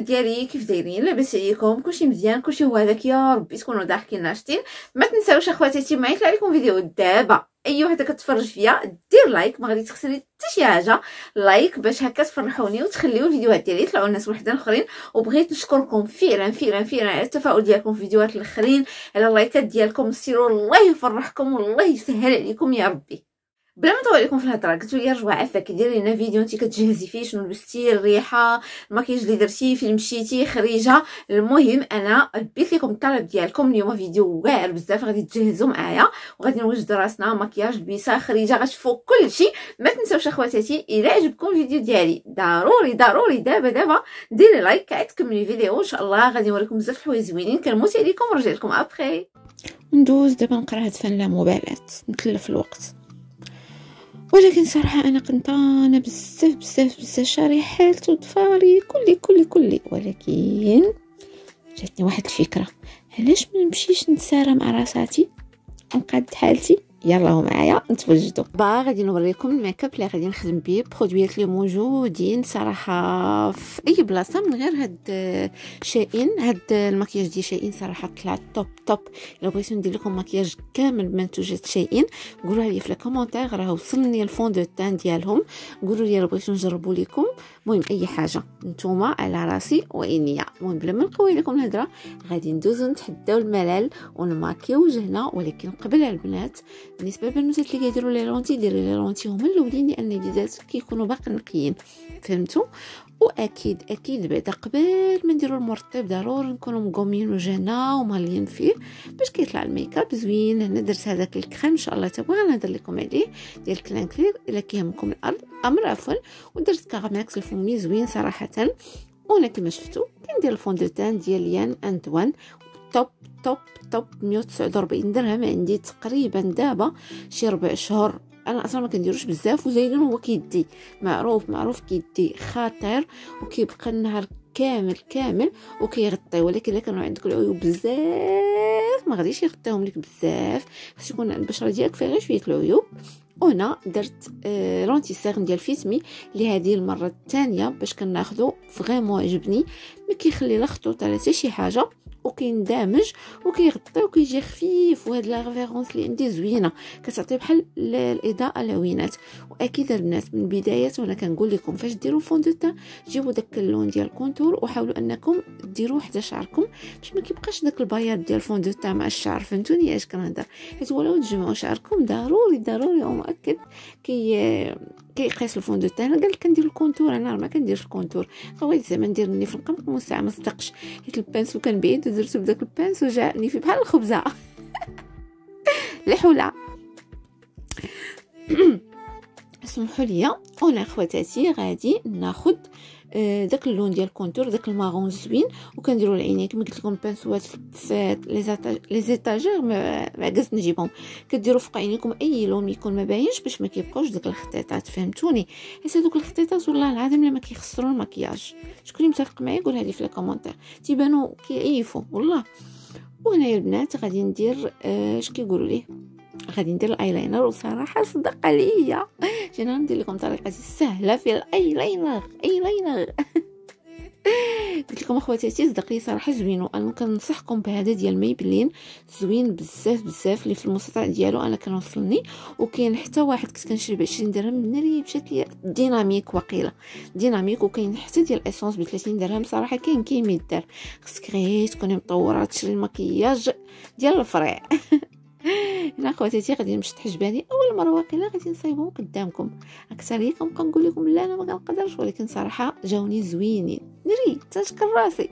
ديالي، كيف دايرين؟ لاباس عليكم؟ كلشي مزيان؟ كلشي هو هذاك؟ يا ربي تكونوا ضاحكين ناشطين. ما تنساوش اخواتاتي ما يطلع لكم فيديو دابا اي وحده كتفرج فيا دير لايك، ما غادي تخسري حتى شي حاجه. لايك باش هكا تفرحوني وتخليو الفيديوهات ديالي يطلعوا لناس وحدين اخرين. وبغيت نشكركم فعلا فعلا فعلا على التفاعل ديالكم في الفيديوهات الاخرين، على اللايكات ديالكم. سيروا الله يفرحكم والله يسهل عليكم يا ربي. بلا ما نطول عليكم في الهضره، قلت لي رجوع عفاك ديري لنا فيديو انت كتجهزي فيه، شنو لبستي، الريحه، الماكياج اللي درتي، فين مشيتي، خريجه. المهم انا لبيت لكم الطلب ديالكم اليوم، فيديو واعر بزاف غادي تجهزوا معايا وغادي نوجدوا راسنا ماكياج، لبسه، خريجه، غتشوفوا كلشي. ما تنساوش اخواتاتي الا عجبكم الفيديو ديالي ضروري دابا ديري لايك عاد تكملي الفيديو ان شاء الله. غادي نوريكم بزاف الحوايج زوينين. كنموت عليكم ونرجع لكم ابخي. ندوز دابا نقرا هاد فن لا مبالاه، نتلف الوقت. ولكن صراحه انا قنطانه بزاف شاري حالته وطفالي كلي. ولكن جاتني واحد الفكره، علاش ما نمشيش نتسارى مع راساتي ونقاد حالتي؟ يلا معايا نتوجدوا. غادي نوريكم الميك اب اللي غادي نخدم به، برودويات اللي موجودين صراحه في اي بلاصه من غير هاد شائن. هاد المكياج ديال شائن صراحه طلع توب. الا بغيتو ندير لكم مكياج كامل بمنتوجات شائن قولوا لي في الكومونتير، راه وصلني الفون دو تان ديالهم، قولوا لي بغيتو نجربوا لكم. المهم اي حاجه نتوما على راسي وعينيا. المهم بلا ما نقوي لكم الهضره غادي ندوزو نتحداو الملل ونماكيو وجهنا. ولكن قبل البنات بالنسبه للبنات اللي كيديروا لي لونتي، ديروا لي لونتي هما الاولين لان اليدات كيكونوا باقي نقيين، فهمتوا؟ واكيد بعدا قبل ما نديروا المرطب ضروري نكونوا مقومين وجهنا ومالين فيه باش كيطلع الميك اب زوين. هنا درت هذاك الكريم ان شاء الله تبغى نهضر لكم عليه ديال كلان كلير الا كيهمكم الامر عفوا. ودرت كارماكس الفمي زوين صراحه. وانا كما شفتوا كندير الفون دو تان ديال يان اندوان توب 149 درهم. عندي تقريبا دابا شي 4 شهور. انا اصلا ما كنديروش بزاف وزايدين، هو كيدي معروف كيدي خطير وكيبقى النهار كامل وكيغطي. ولكن الا كانوا عندك العيوب بزاف ما غاديش يغطيهم لك بزاف، خص يكون البشره ديالك فيها غير شويه العيوب. وهنا درت لونتي سيرم ديال فيتمي اللي هذه المره الثانيه باش كناخذو فريمون عجبني، ما كيخلي لا خطوط على حتى شي حاجه وكيندمج وكيغطي وكيجي خفيف. وهاد لا ريفيرونس اللي عندي زوينه كتعطي بحال الاضاءه العوينات. واكيد البنات من البدايه وانا كنقول لكم فاش ديروا فون دو تان جيبوا داك اللون ديال الكونتور وحاولوا انكم ديروه حدا شعركم باش ما كيبقاش داك البياض ديال الفون دو تان مع الشعر. فهمتوني اش كنهضر؟ حيت ولو تجمعوا شعركم ضروري ومؤكد كيقيس الفون دو تان. قال لك كندير الكونتور، انا ما كنديرش الكونتور، بغيت زعما ندير النيف نقمقم والساعه ما صدقش حيت البانسو كان بعيد ودرتو بداك البانسو جاءني في بحال الخبزه الحوله. اسمحوا لي. وانا اخواتاتي غادي ناخذ داك اللون ديال الكونتور، داك المارون زوين، وكنديروا العينين كما قلت لكم. البانسوات في لي زيتاجير ما عجزت نجيبهم، كديروا فوق عينيكم اي لون يكون ما باينش باش ما كيبقاوش داك الخطيطات. فهمتوني؟ حيت هذوك الخطيطات والله العظيم لما كيخسروا المكياج. شكون متفق معايا قولها لي في الكومونتير، تيبانوا كيعيفوا والله. وهنايا البنات غادي ندير اش كيقولوا ليه، غادي ندير الايلاينر. وصراحه صدق عليا جينا ندير لكم طريقه سهله في الايلاينر قلت لكم اخواتاتي صدقني صراحه زوين. وانا كنصحكم بهذا ديال ميبلين زوين بزاف اللي في المستطع ديالو انا كنوصلني. وكاين حتى واحد كنت كنشري ب 20 درهم ناري مشات لي ديناميك وقيله ديناميك. وكاين حتى ديال اسونس ب 30 درهم صراحه. كاين كيميدار خصك غير تكوني مطوره تشري المكياج ديال الفريع. هنا خواتاتي غادي نمشي حجباني اول مره واقيلا غادي نصايبهم قدامكم. اكثريكم كنقول لكم لا انا ما كنقدرش، ولكن صراحه جاوني زوينين نري تشكر راسي.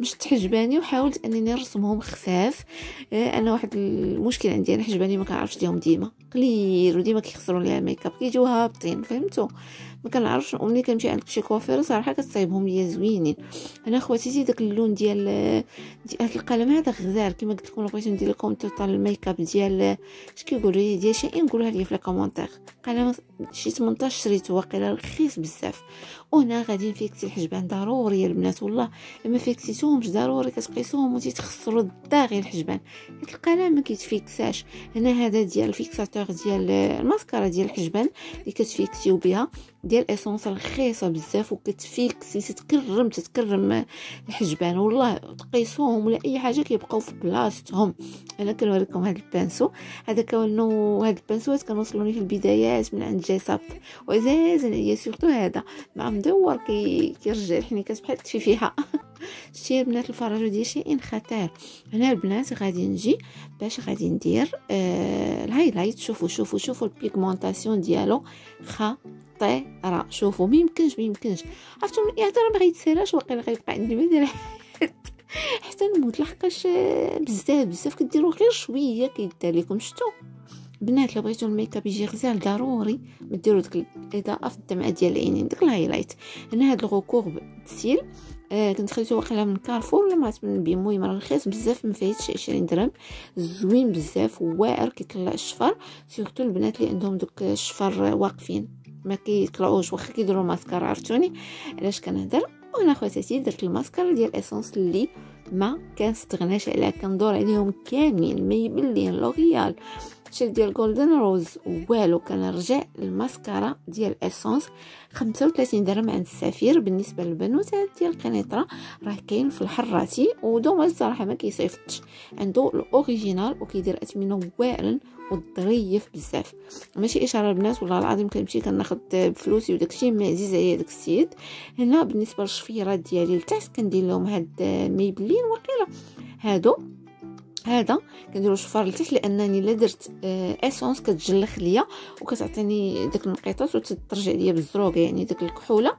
مشت حجباني وحاولت انني نرسمهم خفاف. انا واحد المشكل عندي انا حجباني ما كنعرفش ديهم ديما قليل وديما كيخسروا ليا الميك اب كيجيو هابطين. فهمتوا؟ ما كنعرفش. وملي كنمشي عند شي كوافير صراحه كتصايبهم ليا زوينين. انا خواتاتي داك اللون ديال هذا القلم هذا غزال كما قلت لكم. بغيت ندير لكم توتال الميك اب ديال اش كيقولوا لي ديال شي نقولها لي في الكومونتير. قلم شي 18 شريته واقيلا رخيص بزاف. وهنا غادي نفيكسي الحجبان ضروري البنات والله. لما فيكسيتوهمش ضروري كتقيسوهم وتيتخسروا الداغي الحجبان. هاد القلم ما كيتفيكساش. هنا هذا ديال الفيكساتور ديال الماسكارا ديال الحجبان اللي كتفيكسيو بها ديال اسونس رخيصه بزاف وكتفيكسي تتكرم الحجبان والله تقيسوهم ولا اي حاجه كيبقاو في بلاصتهم. انا كنوريكم هذا البانسو، هذا كانوا هاد البانسوات كنوصلوني في البدايات من عند جيساب وعزازا هي سورتو هذا مع مدور كيرجع الحنيكات بحال التفيفيحه. شتي البنات الفراجو ديال شيء خطير. هنا البنات غادي نجي باش غادي ندير الهايلايت. شوفوا البيغمونطاسيون ديالو خطيره. شوفوا ميمكنش عرفتوا يهضر ما غيتسالاش واقيلا غيبقى عندي ما ندير حتى نموت لحقاش بزاف كديروا غير شويه كيدار لكم. شفتوا بنات لو بغيتو الميك اب يجي غزال ضروري ما ديروا ديك الاضاءه في الدمعه ديال العينين ديك الهايلايت. انا هاد الغوكور ستيل كنت خديته واقيلا من كارفور ولا ما من بيمو يمر رخيص بزاف ما فايتش 20 درهم. زوين بزاف واعر كيطلع الشفر سورتو البنات اللي عندهم دوك الشفر واقفين ما كيطلعوش واخا كيديروا ماسكارا. عرفتوني علاش كنهضر. وانا خواتاتي درت الماسكارا ديال اسونس اللي ما كنستغناش عليها كندور عليهم كاملين ميبلين لوريال شي ديال جولدن روز والو. كنرجع الماسكارا ديال اسونس 35 درهم عند السفير. بالنسبه للبنوتات ديال القنيطره راه كاين في الحراتي ودوما الصراحه ما كيصيفطش عنده الاوريجينال وكيدير اثمنه واعرين وظريف بزاف. ماشي اشاره البنات والله العظيم كنمشي كناخذ بفلوسي وداكشي ما عزيز عليا داك السيد. هنا بالنسبه للشفيرات ديالي لتحت كندير لهم هاد ميبلين وقيله هذا كنديروا شفار لتحت لانني لا درت اسونس كتجلخ ليا وكتعطيني داك النقيطات وتترجع ليا بالزروقه يعني داك الكحوله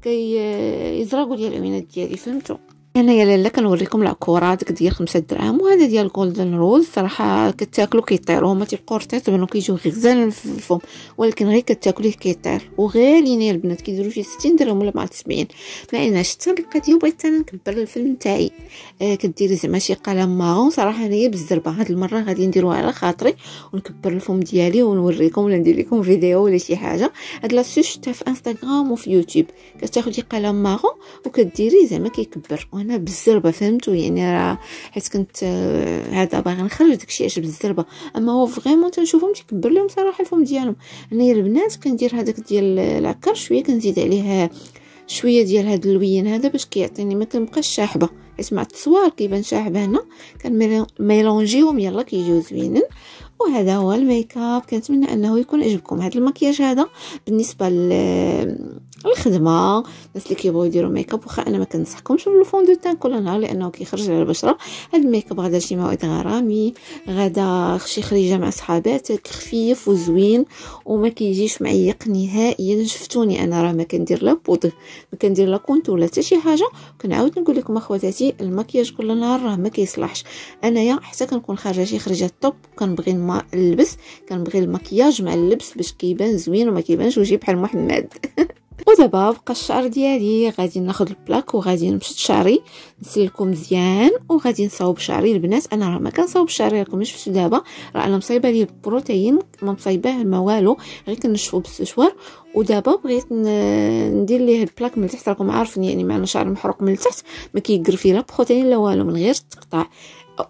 يزرقوا ليا العوينات ديالي. فهمتوا. انا يا لاله كنوريكم العكوره ديك ديال 5 دراهم وهذا ديال جولدن روز. صراحه كتاكلوا كيطيروا هما تيبقاو رطيط كيجيو غزالين في الفم ولكن غير كتاكليه كيطير وغاليين يا البنات كيديروا شي 60 درهم ولا مع 70. ما عيناش حتى القضيه. بغيت انا نكبر الفيلم تاعي كديري زعما شي قلم مارون. صراحه انايا بالزربه هاد المره غادي نديروها على خاطري ونكبر الفم ديالي ونوريكم ولا ندير لكم فيديو ولا شي حاجه. هاد لا شفتها في انستغرام وفي يوتيوب كتاخدي قلم مارون وكديري زعما كيكبر انا بالزربه. فهمتوا يعني راه حيت كنت هذا باغي نخرج داكشي عجب بالزربه اما هو فريمون تنشوفهم تيكبر لهم صراحه الفم ديالهم. انايا البنات كندير هذاك ديال العكر شويه كنزيد عليه شويه ديال هذا اللوين هذا باش كيعطيني ما كنبقاش شاحبه حيت مع التصوير كيبان شاحبه. هنا كنميلونجيهم يلا كيجيو زوينين. وهذا هو الميك اب. كنتمنى انه يكون عجبكم هذا المكياج هذا بالنسبه الخدمه. الناس اللي كيبغيو يديروا ميك اب واخا انا ما كنصحكمش بالفون دو تان كل نهار لانه كيخرج على البشره. هذا الميك اب غدا شي موعد غرامي غدا شي خريجه مع صحاباتك خفيف وزوين وما كيجيش معيق نهائيا. شفتوني انا راه ما كندير لا بودر ما كندير لا كونتور ولا حتى شي حاجه. كنعاود نقول لكم اخواتاتي المكياج كل نهار راه ما كيصلحش. انايا حتى كنكون خارجه شي خريجه توب كنبغي نلبس كنبغي المكياج مع اللبس باش كيبان زوين وما كيبانش وجهي بحال محمد. ودابا بقى الشعر ديالي غادي ناخذ البلاك وغادي نمشط شعري نسلكو مزيان وغادي نصاوب شعري. البنات انا راه ما كنصاوب شعري راكم شفتوا دابا راه انا مصايبه ليه البروتين ما مصايباه ما والو غير كنشفو بالسشوار. ودابا بغيت ندير ليه البلاك من التحت راكم عارفين يعني معنا شعر محروق من التحت ما كيقر فيه لا بروتين لا والو من غير تقطع.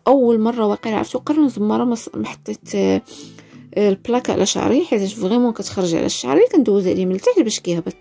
اول مره واقيلا عرفتوا قرن زماره ما حطيت البلاك على شعري حيت فريمون كتخرج على شعري كندوز عليه من التحت باش كيهبط.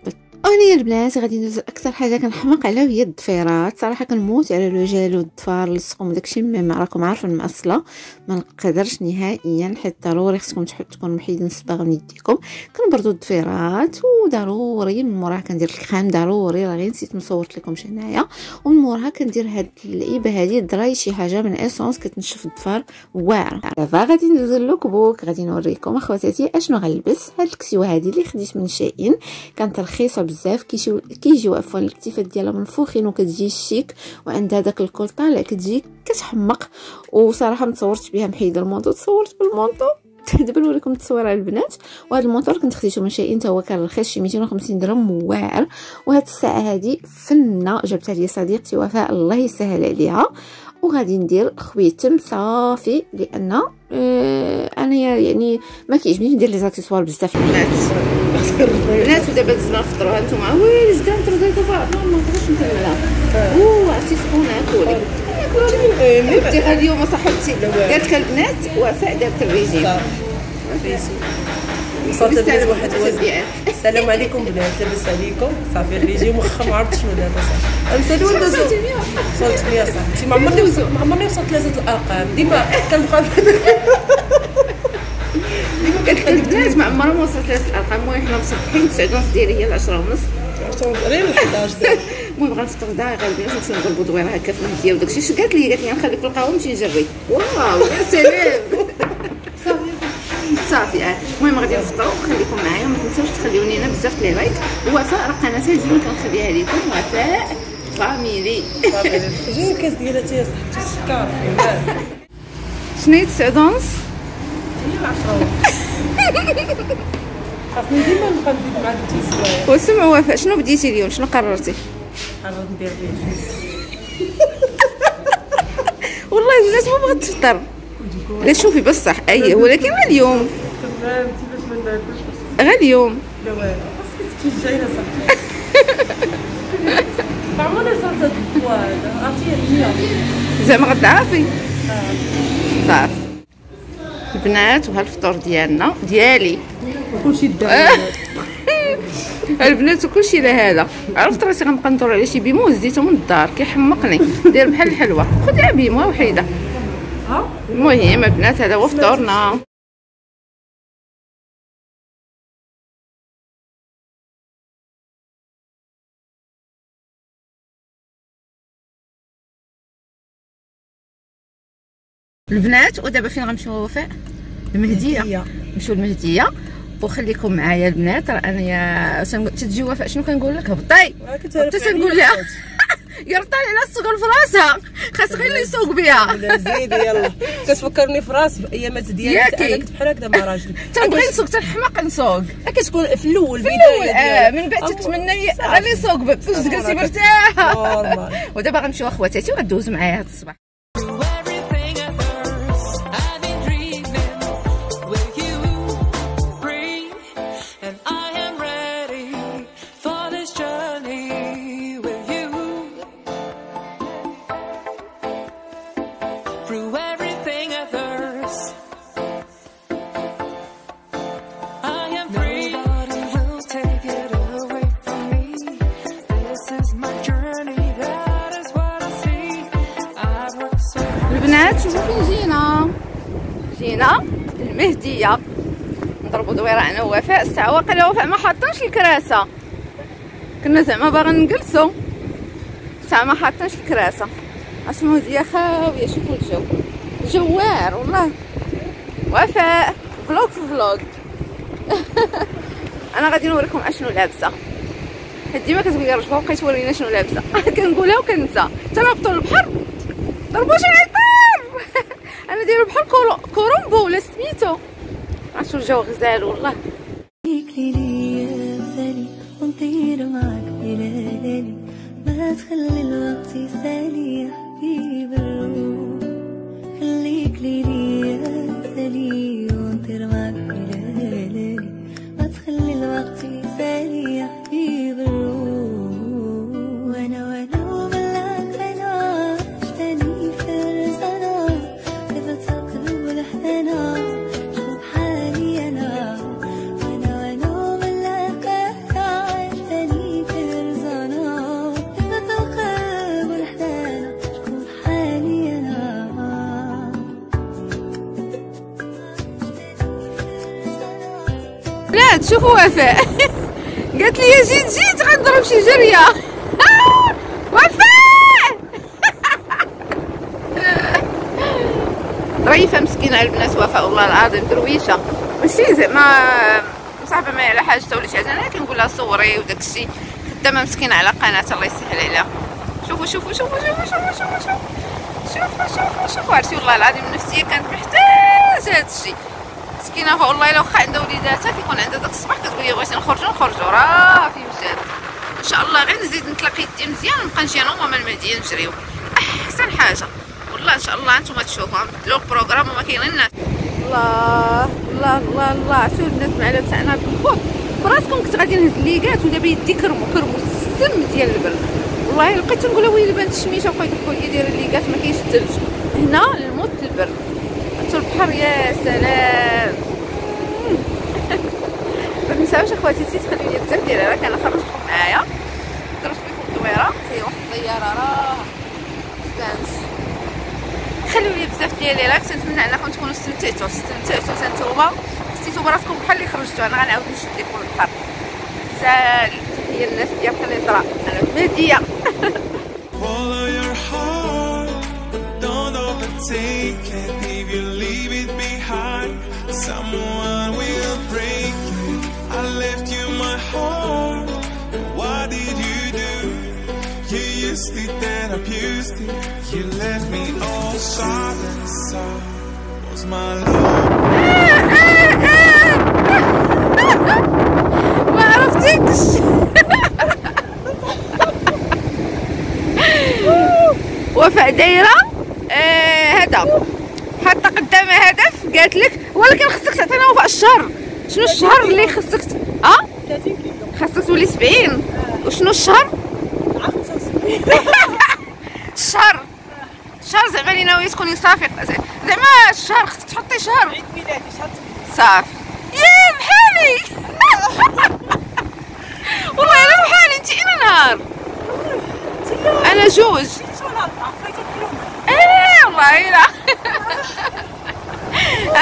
انا البنات غادي ندوز اكثر حاجه كنحماق عليها هي الضفيرات. صراحه كنموت على لو جيل والضفار الصقم داكشي ما راكم عارفين معصله ما نقدرش نهائيا حيت ضروري خصكم تكونوا محيدين الصباغ من يديكم. كنبردوا الضفيرات وضروري من موراها كندير الكريم ضروري راه غير نسيت مصورت لكم هنايا. ومن موراها كندير هاد اللعيبه هذه دراي شي حاجه من اسونس كتنشف الضفار واعره. دابا غادي ندوز للوك بوك غادي نوريكم اخواتاتي اشنو غنلبس. هاد الكسوه هذه اللي خديت من شائين كانت رخيصه بزاف كيجيو عفوا الكتيفات ديالها منفوخين وكتجي شيك وعندها داك الكول طالع كتجي كتحمق. وصراحه متصورتش بها محيده المونطو تصورت بالمونطو. دابا نوريكم التصويره على البنات. وهذا المونطور كنت خديته من شائين حتى هو كان رخيص شي 250 درهم واعر. وهاد الساعه هذه فنه جابتها لي صديقتي وفاء الله يسهل عليها. وغادي ندير خويتم صافي لان انا يعني ما كيعجبنيش ندير لي زاكسيسوار بزاف البنات. ودابا دزنا نفطروا هانتوما ويلي زدان ترضيتو ما نقدرش نكملها. عرفتي سخونه كولي مبدي غير اليوم صاحبتي قالت لك البنات وفاء دارت الريجيم وصلت لاباس واحد الوزن. السلام عليكم بنات، لاباس عليكم؟ صافي الريجي مخا ما عرفت شنو دابا صافي. امثالي ولا وصلت 100 صاحبتي. ما عمرني وصلت ثلاثه الارقام، ديما كنبقى البنات ما عمرها ما وصلت ثلاث الارقام. المهم حنا مصبحين 9:30 ديالي هي 10:30 غير 11 دابا. المهم غنفطر داغي غنبدا نمشي نضربو دويره هكا في المهديه وداكشي. اش قالت لي نخليك في القهوه نمشي نجري. واو يا سلام. صافي المهم غادي نفطروا. خليكم معايا ما تنساوش تخليوني انا بزاف لي لايك. ووفاء راه قناتها ديما كنخليها لكم. وفاء فاميلي. جيني الكاس ديالها حتى صاحبتي السكر فيه. شنو هي 9:30 هي 10 خاصني ديما نبقى نزيد مع التسويه. وسمعوا وفاء، شنو بديتي اليوم؟ شنو قررتي؟ قررت ندير ريجيم. والله الناس ما بغات تفطر. لا شوفي بصح اي ولكن غير اليوم. فهمتي باش ما ناكلش غير اليوم. لا والو خاصك تكون جايه صاحبتي. عمرنا صارت هاد البواد عرفتي هي زعما غتعافي. صافي البنات وها الفطور ديالنا ديالي كلشي دار. البنات وكلشي لهذا. عرفت راسي غنبقى ندور على شي بيمو زديته من الدار كيحمقني. داير بحال الحلوه. خديها بيمو وحيده. المهم البنات هذا هو فطورنا. البنات ودابا فين غنمشيو وفاء؟ المهديه. نمشيو المهديه وخليكم معايا البنات. راه انايا تتجي وفاء شنو كنقول لك؟ هبطي حتى تنقول لها يرطالي على الصقر في راسها. خاص غير اللي يسوق بها. لا زيدي يلا. كتفكرني في راسي في ايامات ديالي. انا كنت بحال هكذا مع راجلي تنبغي نسوق تنحماق نسوق. كتكون في الاول البدايه من بعد تتمنى غير يسوق فاش تجلسي مرتاحه. ودابا غنمشيو اخواتاتي وغدوز معايا هذا الصباح. البنات شوفوا فين جينا المهديه نضربوا دويره انا ووفاء. الساعه واقيلا وفاء ما حاطينش الكراسه. كنا زعما باغا نجلسوا الساعه ما حاطينش الكراسه. المهديه خاويه. شوفوا الجو جوار والله. وفاء فلوق في فلوق. انا غادي نوريكم اشنو لابسه. ديما كتقول لي رجبه بقيت تورينا شنو لابسه. كنقولها وكننسى. تنهبطوا للبحر ضربوا شي عطار. انا دايره بحال كورومبو ولا سميتو. عرفتوا الجو غزال والله. ونطير معاك بليالي ما تخلي الوقت يسالي يا حبيب الروح. خليك ليلي يا سالي ونطير معاك بليالي ما تخلي الوقت يسالي يا حبيب الروح. وانا وبلاك انا عشتني في رزانا كيف تقلب الحنانا شوف حالي انا. وانا وبلاك انا عشتني في رزانا كيف تقلب الحنانا شوف حالي انا. لا تشوفوا وفاء قالت لي جيت غنضرب شي جريه. وفاء ضعيفه مسكينه البنات. وفاء والله العظيم درويشه ماشي زعما صاحبه ما على حاجه ولا شي حاجه. انا كنقول لها صوري وداكشي. خدامه مسكينه على قناه الله يسهل عليها. شوفوا عرفتي والله العظيم النفسيه كانت محتاجه هادشي. مسكينه والله الا واخا عندها وليداتها كيكون عندها داك الصباح كتقول لي بغيتي نخرجوا راه في مشات. ان شاء الله غير نزيد نتلاقي يدي مزيان ونبقى نمشي انا وماما المهديه نجريو. احسن حاجه والله ان شاء الله نتوما تشوفوا بدلوا البروغرام وما كاينين الناس. الله عرفتوا الناس مع لابسه انا بالكوط فراسكم. كنت غادي نهز الليكات ودابا يدي كرمو السم ديال البرد. والله لقيت نقول ويلي بانت الشميشه بقيت تقول لي دايره الليكات ما كاينش الثلج هنا الموت البرد. عرفتوا البحر يا سلام. خواتاتي تخليو لي بزاف ديال راه كنخرجكم معايا درت بكم دويره هي واحد الطياره راه ستانس. خليو لي بزاف ديال لي لايك، نتمنى انكم تكونوا استمتعتوا نتوما حسيتوا براسكم بحال اللي خرجتوا. انا غنعاود نشد لكم البحر. سال تحيه للناس ديال قنيطره، انا مهديه. Follow your heart, don't overtake it. If you leave it behind, someone will break it. I left you my heart, what did you do? You used it, then abused it. You left me all sad and sad. Was my love? ما عرفتكش. وفاء دايره هذا حاطه قدامها هدف، قالت لك ولكن خصك تعطينا وفاء الشهر. شنو الشهر اللي خصك 30 كيلو خاصك تولي 70. وشنو الشهر؟ 75. الشهر زعما اللي ناويه تكوني صافي، زعما الشهر خصك تحطي شهر. عيد ميلادي شحال صافي. يا بحالي. والله انا بحالي. انت اين نهار؟ انا جوج. والله لا.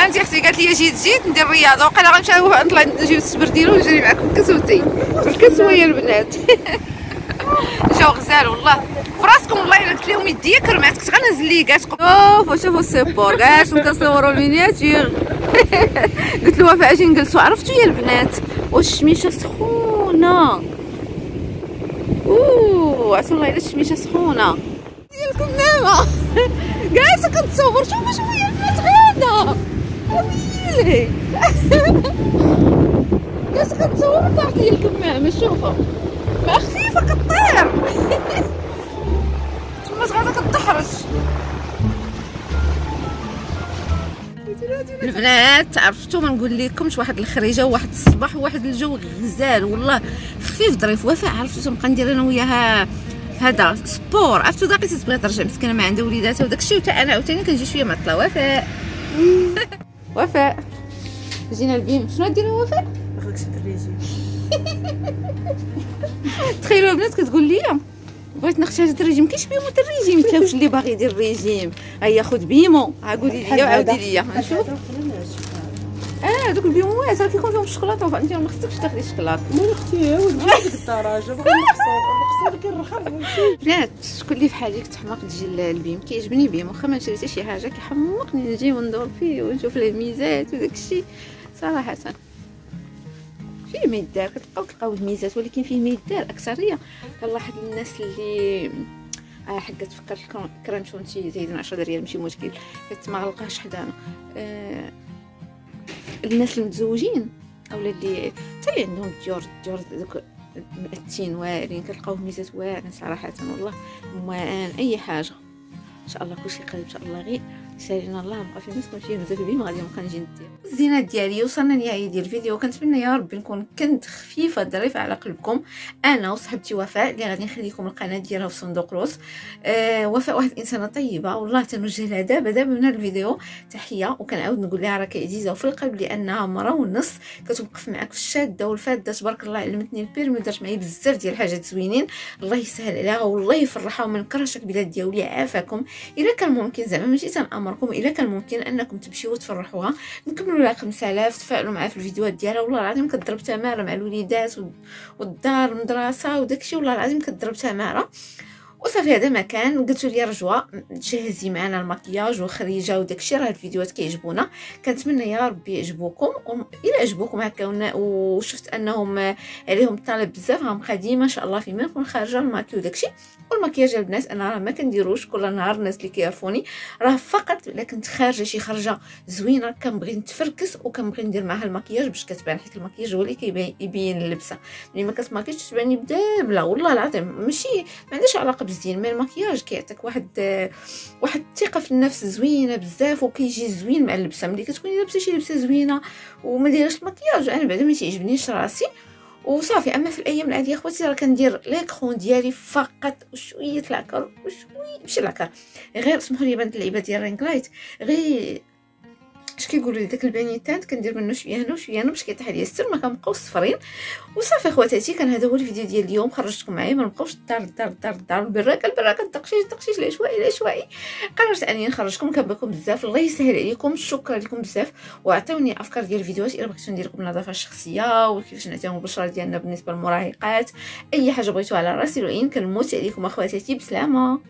انت اختي قالت لي جيت ندير الرياضه، وقيلا غنمشي نطلع نجيب السبرديل ونجري معاكم الكسوتي. الكسوه يا البنات. جاو غزال والله فراسكم. والله الا قلت لهم يديا كرمات كنت غنهز لي كاع. شوفوا السيبور كاع كنصوروا المينياتير. قلت له وفاء اجي نجلسوا. عرفتوا يا البنات واش الشميشه سخونه؟ عرفتوا والله الا الشميشه سخونه ديال الكمامه. جالسه كنتصور. شوفوا يا البنات غاده ويلي. جالسه كنتصور طاحت لي الكمامه. شوفوا ما خفيفه كطير. تما غاده كتحرج. البنات عرفتوا ما نقول لكمش، واحد الخريجه وواحد الصباح وواحد الجو غزال والله خفيف ظريف. وفاء عرفتوا تنبقى ندير انا وياها هذا سبور. عرفتوا باقي تبغي ترجع مسكينه ما عندها وليداتها وداكشي، وتا انا عاوتاني كنجي شويه معطله. وفاء وفاء جينا البيم. شنو ديري وفاء؟ خاصك تشد الريجيم. تخيلوا البنات كتقول لي بغيت ناخذ حاجه الريجيم. كاينش بيمو الريجيم. قلت لها واش اللي باغي يدير الريجيم؟ هيا خذ بيمو. ها قولي لي وعاودي لي نشوف. دوك البيموات راه كيكون فيهم الشوكولاته. وانت ما خصكش تاخذي الشوكولاته. مول اختي ولدي ديك الدرجه بغا نقصر كنرخص. بنات شكون اللي فحالك تحماق تجي للبيم؟ كيعجبني بيم واخا ما نشري حتى شي حاجه كيحمقني نجي وندور فيه ونشوف ليه الميزات وداكشي صراحه. فيه ما يدار كتلقاو الميزات، ولكن فيه ما يدار اكثريه. كنلاحظ الناس اللي حقا تفكر الكريم شونتي زايدين 10 ريال ماشي مشكل، حيت ما غلقاش حدانا. الناس المتزوجين اولا اللي حتى اللي عندهم الديور دوك مأتين واعرين كتلقاو ميزات واعرين صراحه والله. موان اي حاجه ان شاء الله كلشي قريب ان شاء الله. غير سالينا الله نبقى في مسكن شي بزاف بيم غادي نبقى نجي ندير الزينات ديالي. وصلنا لنهايه ديال الفيديو. كنتمنى يا ربي نكون كنت خفيفه ظريفه على قلبكم انا وصاحبتي وفاء اللي غادي نخليكم القناه ديالها في صندوق الوصف. وفاء واحد الانسانه طيبه والله. تنوجه لها دابا من هذا الفيديو تحيه، وكنعاود نقول لها راكي عزيزه وفي القلب، لانها مره ونص كتوقف معك في الشاده والفاده. تبارك الله علمتني البيرمي ودارت معايا بزاف ديال الحاجات زوينين. الله يسهل عليها والله يفرحها وما نكرهش البلاد ديالي. عافاكم الا كان ممكن زعما ماشي تنامركم، الا كان ممكن انكم تمشيو وتفرحوها. نكملوا لها 5000 تفاعلوا معها في الفيديوهات ديالها. والله العظيم كضرب تماره مع الوليدات والدار المدرسه وداكشي. والله العظيم كضرب تماره. وصافي هذا ما كان. قلتوا لي رجوه تجهزي معنا المكياج وخريجه وداكشي، راه الفيديوهات كيعجبونا. كنتمنى يا ربي يعجبوكم. الى عجبوكم هكا وشفت انهم عليهم طلب بزاف غنبقى ديما ان شاء الله فيما نكون خارجه الماكي وداكشي. والمكياج البنات انا راه ما كنديروش كل نهار. الناس اللي كيعرفوني راه فقط الا كنت خارجه شي خرجه زوينه كنبغي نتفركس وكنبغي ندير معها المكياج باش كتبان، حيت المكياج هو اللي كيبين اللبسه. ملي ما كتماكيش تباني بدابله والله العظيم. ماشي ما عندهاش علاقه بالزين، مي المكياج كيعطيك واحد الثقه في النفس زوينه بزاف وكيجي زوين مع اللبسه. ملي كتكوني لابسه شي لبسه زوينه وما دايرش المكياج انا بعدا ما تيعجبنيش راسي وصافي. اما في الايام العاديه اخواتي راه كندير ليكرون ديالي فقط وشويه لاكر وشويه ماشي لاكر غير سمحوا لي بنت اللعيبه ديال رينغ لايت، غير اش كيقولوا لي داك البانيتات كندير منه شويه هنا وشويه هنا باش كيطيح ليا السر ما كنبقاوش صفرين. وصافي خواتاتي كان هذا هو الفيديو ديال اليوم. خرجتكم معايا ما نبقاوش الدار البراكه التقشيش العشوائي. قررت انني نخرجكم كنبغيكم بزاف. الله يسهل عليكم. شكرا لكم بزاف وعطيوني افكار ديال الفيديوهات الا بغيتو ندير لكم النظافه الشخصيه وكيفاش نعطيهم البشره ديالنا بالنسبه للمراهقات. اي حاجه بغيتوها على راسي العين. كنموت عليكم اخواتاتي بسلامه.